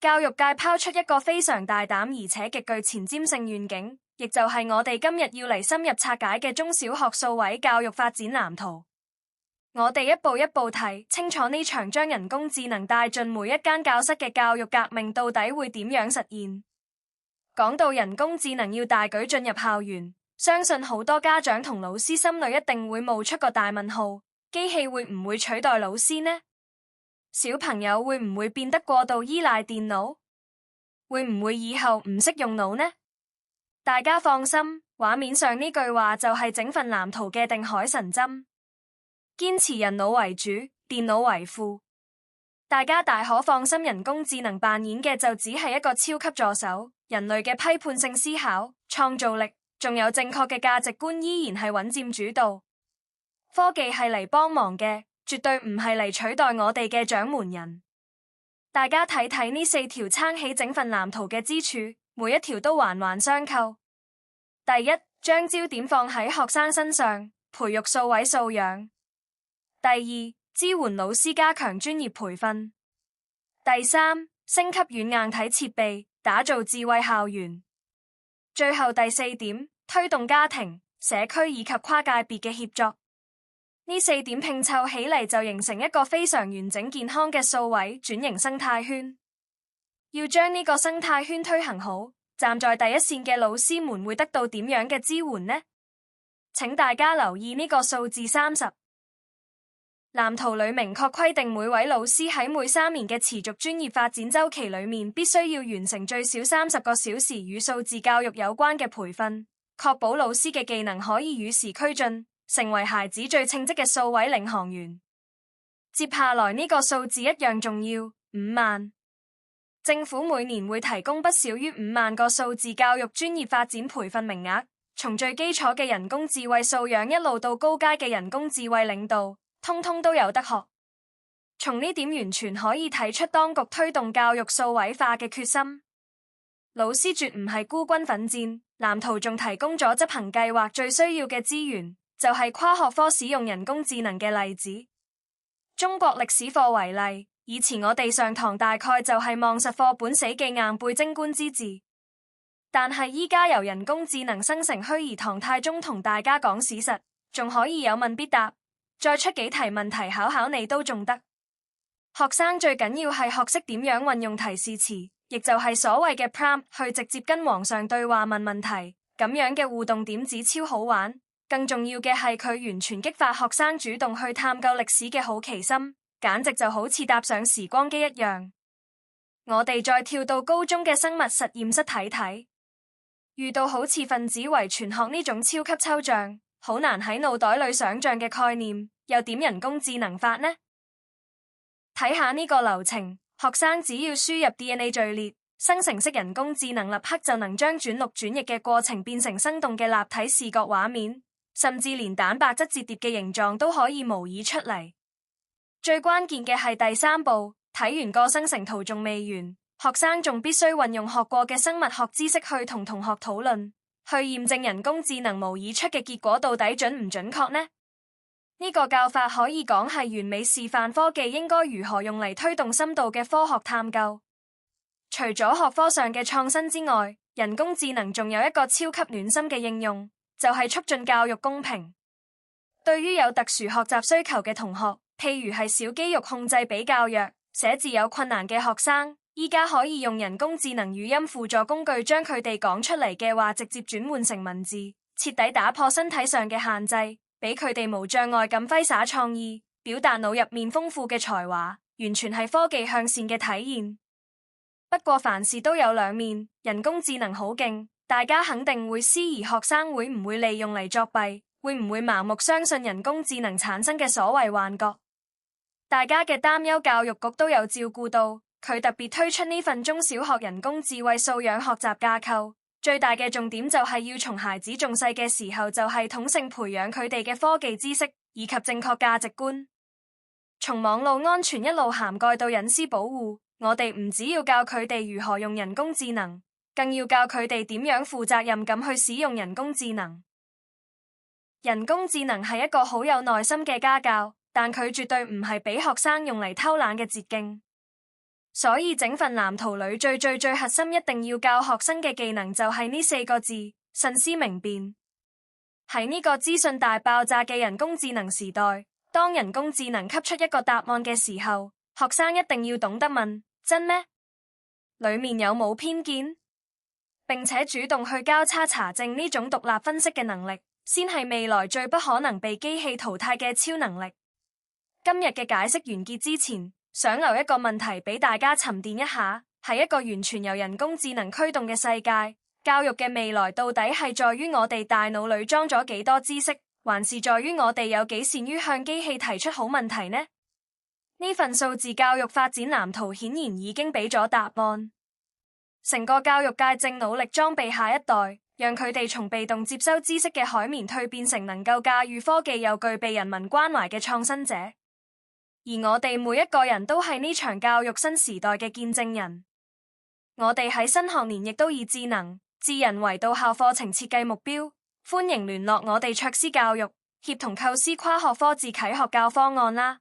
教育界拋出一個非常大膽而且極具前瞻性願景，亦就係我哋今日要嚟深入拆解嘅中小學數位教育發展藍圖。我哋一步一步睇清楚呢場將人工智能帶進每一間教室嘅教育革命到底會點樣實現。講到人工智能要大舉進入校園，相信好多家長同老師心裏一定會冒出個大問號：機器會唔會取代老師呢？小朋友會唔會變得過度依賴電腦？會唔會以後唔識用腦呢？大家放心，畫面上呢句話就係整份藍圖嘅定海神針。堅持人腦為主，電腦為輔。大家大可放心，人工智能扮演嘅就只係一個超級助手，人類嘅批判性思考、創造力，仲有正確嘅價值觀依然係穩佔主導。科技係嚟幫忙嘅，絕對唔係嚟取代我哋嘅掌門人。大家睇睇呢4條撐起整份藍圖嘅支柱，每一條都環環相扣。第一，將焦點放喺學生身上，培育數位素養。第二，支援老師加強專業培訓。第三，升級軟硬體設備，打造智慧校園。最後第4點，推動家庭、社區以及跨界別嘅協作。呢4點拼湊起嚟就形成一個非常完整健康嘅數位轉型生態圈。要將呢個生態圈推行好，站在第一線嘅老師們會得到點樣嘅支援呢？請大家留意呢個數字30。藍圖裏明確規定，每位老師喺每3年嘅持續專業發展週期裏面，必須要完成最少30個小時與數字教育有關嘅培訓，確保老師嘅技能可以與時俱進，成為孩子最稱職嘅數位領航員。接下來呢個數字一樣重要，5萬。政府每年會提供不少於5萬個數字教育專業發展培訓名額，從最基礎嘅人工智慧素養一路到高階嘅人工智慧領導，通通都有得學。從呢點完全可以睇出當局推動教育數位化嘅決心。老師絕唔係孤軍奮戰，藍圖仲提供咗執行計劃最需要嘅資源，就係跨學科使用人工智能嘅例子。中國歷史課為例，以前我哋上堂大概就係望實課本死記硬背貞觀之治，但係依家由人工智能生成虛擬唐太宗同大家講史實，仲可以有問必答。再出幾題問題考考你都仲得。學生最緊要係學識點樣運用提示詞，亦就係所謂嘅 prompt 去直接跟皇上對話問問題，咁樣嘅互動點子超好玩。更重要嘅係佢完全激發學生主動去探究歷史嘅好奇心，簡直就好似搭上時光機一樣。我哋再跳到高中嘅生物實驗室睇睇，遇到好似分子遺傳學呢種超級抽象，好難喺腦袋裏想象嘅概念，又點人工智能法呢？睇下呢個流程，學生只要輸入 DNA 序列，生成式人工智能立刻就能將轉錄轉譯嘅過程變成生動嘅立體視覺畫面，甚至連蛋白質折疊嘅形狀都可以模擬出嚟。最關鍵嘅係第3步，睇完個生成圖仲未完，學生仲必須運用學過嘅生物學知識去同同學討論，去驗證人工智能模擬出嘅結果到底準唔準確呢？呢個教法可以講係完美示範科技應該如何用嚟推動深度嘅科學探究。除咗學科上嘅創新之外，人工智能仲有一個超級暖心嘅應用，就係促進教育公平。對於有特殊學習需求嘅同學，譬如係小肌肉控制比較弱、寫字有困難嘅學生，依家可以用人工智能語音輔助工具將佢哋講出嚟嘅話直接轉換成文字，徹底打破身體上嘅限制，俾佢哋無障礙咁揮灑創意，表達腦入面豐富嘅才華，完全係科技向善嘅體現。不過凡事都有兩面，人工智能好勁，大家肯定會思疑學生會唔會利用嚟作弊，會唔會盲目相信人工智能產生嘅所謂幻覺。大家嘅擔憂教育局都有照顧到，佢特別推出呢份中小學人工智慧素養學習架構，最大嘅重點就係要從孩子仲細嘅時候就系統性培養佢哋嘅科技知識以及正確價值觀，從網絡安全一路涵蓋到隱私保護。我哋唔只要教佢哋如何用人工智能，更要教佢哋點樣負責任咁去使用人工智能。人工智能係一個好有耐心嘅家教，但佢絕對唔係俾學生用嚟偷懶嘅捷徑。所以整份藍圖裏最核心一定要教學生嘅技能就係呢四個字：慎思明辨。喺呢個資訊大爆炸嘅人工智能時代，當人工智能給出一個答案嘅時候，學生一定要懂得問：真咩？裏面有冇偏見？並且主動去交叉查證，呢種獨立分析嘅能力，先係未來最不可能被機器淘汰嘅超能力。今日嘅解釋完結之前，想留一個問題俾大家沉澱一下：喺一個完全由人工智能驅動嘅世界，教育嘅未來到底係在於我哋大腦裏裝咗幾多知識，還是在於我哋有幾善於向機器提出好問題呢？呢份數字教育發展藍圖顯然已經俾咗答案。成個教育界正努力裝備下一代，讓佢哋從被動接收知識嘅海綿蛻變成能夠駕馭科技又具備人文關懷嘅創新者。而我哋每一個人都係呢場教育新時代嘅見證人。我哋喺新學年亦都以智能、智人為到校課程設計目標，歡迎聯絡我哋卓思教育，協同構思跨學科自啟學教方案啦。